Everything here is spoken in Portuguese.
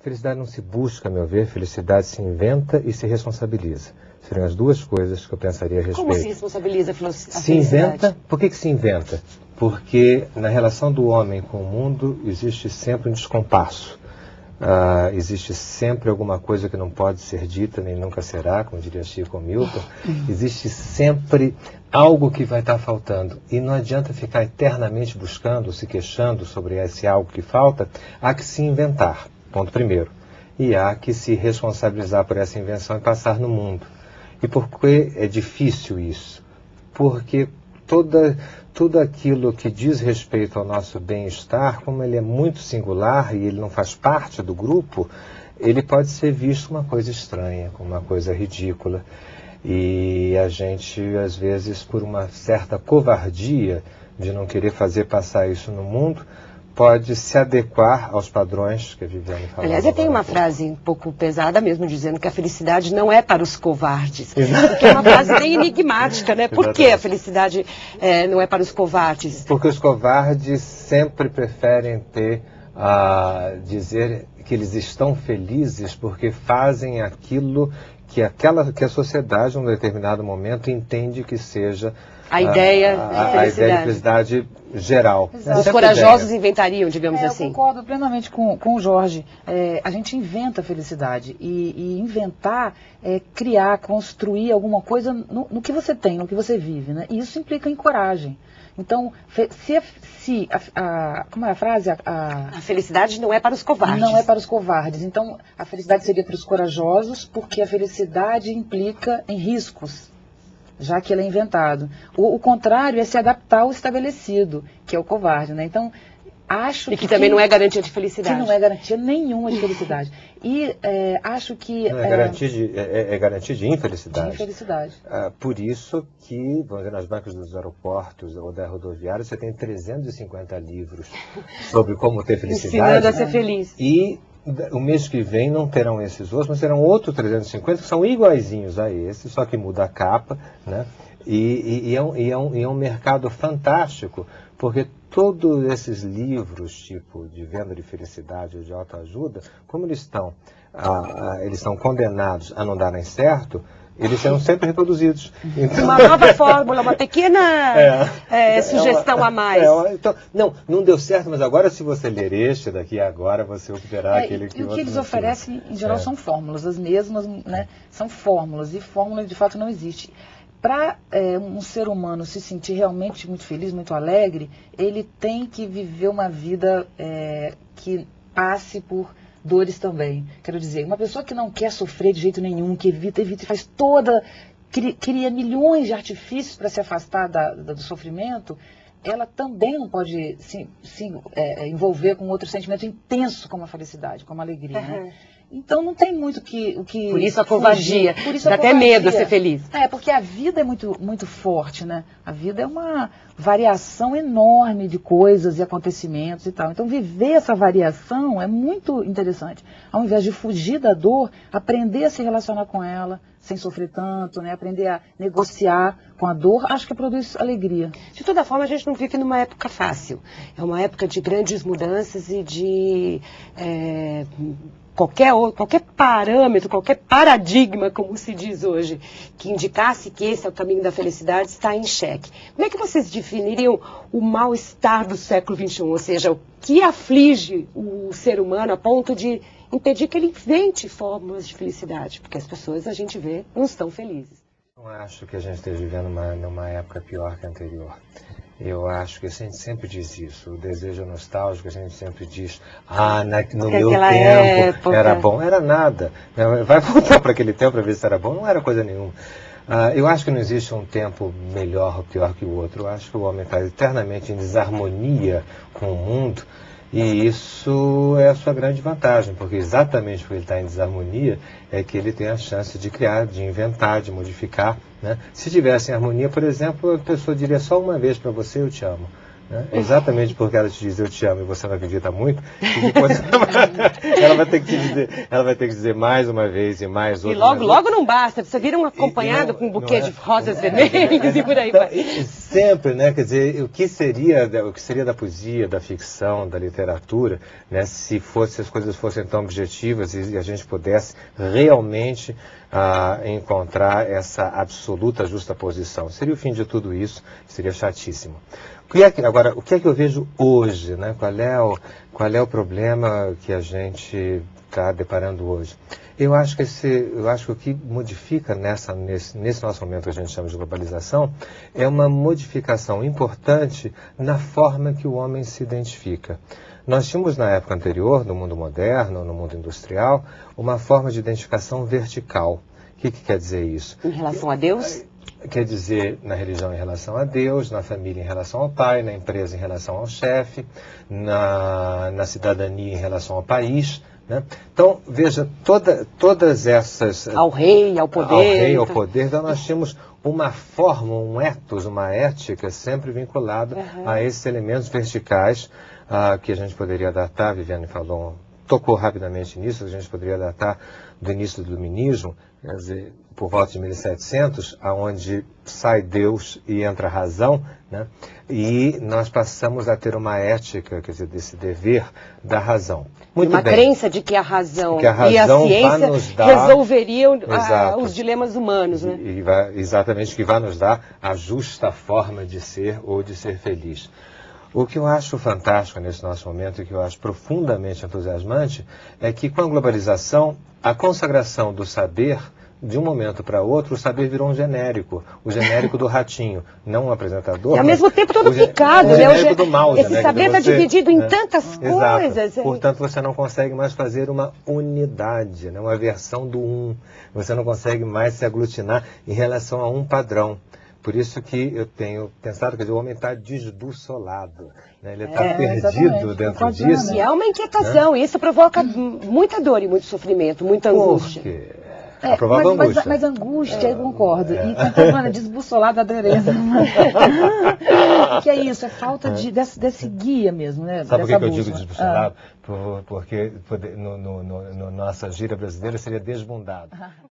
felicidade não se busca, a meu ver, felicidade se inventa e se responsabiliza. Seriam as duas coisas que eu pensaria a respeito. Como se responsabiliza a felicidade? Se inventa, por que se inventa? Porque na relação do homem com o mundo existe sempre um descompasso. Existe sempre alguma coisa que não pode ser dita, nem nunca será, como diria Chico ou Milton. Existe sempre algo que vai estar faltando. E não adianta ficar eternamente buscando, se queixando sobre esse algo que falta. Há que se inventar, ponto primeiro. E há que se responsabilizar por essa invenção e passar no mundo. E por que é difícil isso? Porque tudo aquilo que diz respeito ao nosso bem-estar, como ele é muito singular e ele não faz parte do grupo, ele pode ser visto como uma coisa estranha, como uma coisa ridícula. E a gente, às vezes, por uma certa covardia de não querer fazer passar isso no mundo, pode se adequar aos padrões que a Viviane falou. Aliás, eu tenho uma frase um pouco pesada mesmo, dizendo que a felicidade não é para os covardes. Porque é uma frase bem enigmática, né? Por que a felicidade não é para os covardes? Porque os covardes sempre preferem dizer que eles estão felizes porque fazem aquilo que a sociedade, em um determinado momento, entende que seja a ideia de felicidade geral. Os corajosos inventariam, digamos assim. Eu concordo plenamente com o Jorge. A gente inventa a felicidade. E inventar é criar, construir alguma coisa no que você tem, no que você vive. Né? E isso implica em coragem. Então, como é a frase? A felicidade não é para os covardes. Não é para os covardes. Então, a felicidade seria para os corajosos, porque a felicidade implica em riscos, já que ele é inventado. O contrário é se adaptar ao estabelecido, que é o covarde, né? Então, acho que também não é garantia de felicidade. Que não é garantia nenhuma de felicidade. E acho que... Não, é garantia de infelicidade. De infelicidade. Por isso que, vamos dizer, nas bancas dos aeroportos ou da rodoviária, você tem 350 livros sobre como ter felicidade. Ensinando a ser feliz. E o mês que vem não terão esses outros, mas terão outros 350 que são iguaizinhos a esse, só que muda a capa, né? E é um mercado fantástico, porque todos esses livros, tipo de venda de felicidade ou de autoajuda, como eles estão condenados a não darem certo, eles serão sempre reproduzidos. Então... Uma nova fórmula, uma pequena sugestão a mais. Então, não deu certo, mas agora se você ler este daqui, agora você obterá aquele que... E o que eles oferecem, em geral, são fórmulas, as mesmas, né? São fórmulas, e fórmula de fato não existe. Para um ser humano se sentir realmente muito feliz, muito alegre, ele tem que viver uma vida que passe por dores também. Quero dizer, uma pessoa que não quer sofrer de jeito nenhum, que evita e faz cria milhões de artifícios para se afastar do sofrimento, ela também não pode se envolver com outro sentimento intenso como a felicidade, como a alegria, né? Então não tem muito o que por isso a covardia. Por isso dá até medo ser feliz. Porque a vida é muito, muito forte, né? A vida é uma variação enorme de coisas e acontecimentos e tal. Então viver essa variação é muito interessante. Ao invés de fugir da dor, aprender a se relacionar com ela sem sofrer tanto, né? Aprender a negociar com a dor, acho que produz alegria. De toda forma, a gente não vive numa época fácil. É uma época de grandes mudanças e de... Qualquer parâmetro, qualquer paradigma, como se diz hoje, que indicasse que esse é o caminho da felicidade, está em xeque. Como é que vocês definiriam o mal-estar do século XXI? Ou seja, o que aflige o ser humano a ponto de impedir que ele invente fórmulas de felicidade? Porque as pessoas, a gente vê, não estão felizes. Não acho que a gente esteja vivendo numa época pior que a anterior. Eu acho que a gente sempre diz isso, o desejo nostálgico, a gente sempre diz, no meu tempo era bom, era nada. Vai voltar para aquele tempo para ver se era bom, não era coisa nenhuma. Eu acho que não existe um tempo melhor ou pior que o outro. Eu acho que o homem está eternamente em desarmonia com o mundo, e isso é a sua grande vantagem, porque exatamente porque ele está em desarmonia é que ele tem a chance de criar, de inventar, de modificar, né? Se tivesse em harmonia, por exemplo, a pessoa diria só uma vez para você, eu te amo. Né? Exatamente porque ela te diz eu te amo e você não acredita muito, e depois ela vai ter que dizer mais uma vez e mais outra. E logo não basta, você vira um acompanhado com um buquê de rosas vermelhas e por aí vai. Sempre, né? Quer dizer, o que seria da poesia, da ficção, da literatura, né? Se as coisas fossem tão objetivas e a gente pudesse realmente encontrar essa absoluta justaposição. Seria o fim de tudo isso, seria chatíssimo. Agora, o que é que eu vejo hoje, né? Qual é o problema que a gente está deparando hoje? Eu acho que o que modifica nesse nosso momento que a gente chama de globalização é uma modificação importante na forma que o homem se identifica. Nós tínhamos na época anterior, no mundo moderno, no mundo industrial, uma forma de identificação vertical. O que quer dizer isso? Em relação a Deus? Quer dizer, na religião em relação a Deus, na família em relação ao pai, na empresa em relação ao chefe, na cidadania em relação ao país. Né? Então, veja, todas essas... Ao rei, ao poder. Ao rei, ao poder. Então, nós tínhamos uma forma, um ethos, uma ética sempre vinculada a esses elementos verticais que a gente poderia datar, Viviane tocou rapidamente nisso, a gente poderia datar do início do iluminismo, quer dizer, por volta de 1700, aonde sai Deus e entra a razão, né? E nós passamos a ter uma ética, quer dizer, desse dever da razão. Muito uma bem. Crença de que a razão, e a ciência nos dar... resolveriam os dilemas humanos, né? Exatamente, que vai nos dar a justa forma de ser ou de ser feliz. O que eu acho fantástico nesse nosso momento e que eu acho profundamente entusiasmante é que com a globalização, a consagração do saber, de um momento para outro, o saber virou um genérico. O genérico do ratinho, não um apresentador. E ao mesmo tempo todo picado, né? O genérico do mouse, esse saber está dividido em tantas coisas. Exato. Portanto, você não consegue mais fazer uma unidade, né? Uma versão do um. Você não consegue mais se aglutinar em relação a um padrão. Por isso que eu tenho pensado que o homem está desbussolado, né? Ele está perdido dentro disso. E é uma inquietação, isso provoca muita dor e muito sofrimento, muita angústia. Mas angústia, eu concordo. E concordo, desbussolado, aderência. Que é isso, é falta desse guia mesmo, né? Sabe por que eu digo desbussolado? Porque no nossa gíria brasileira seria desbundado.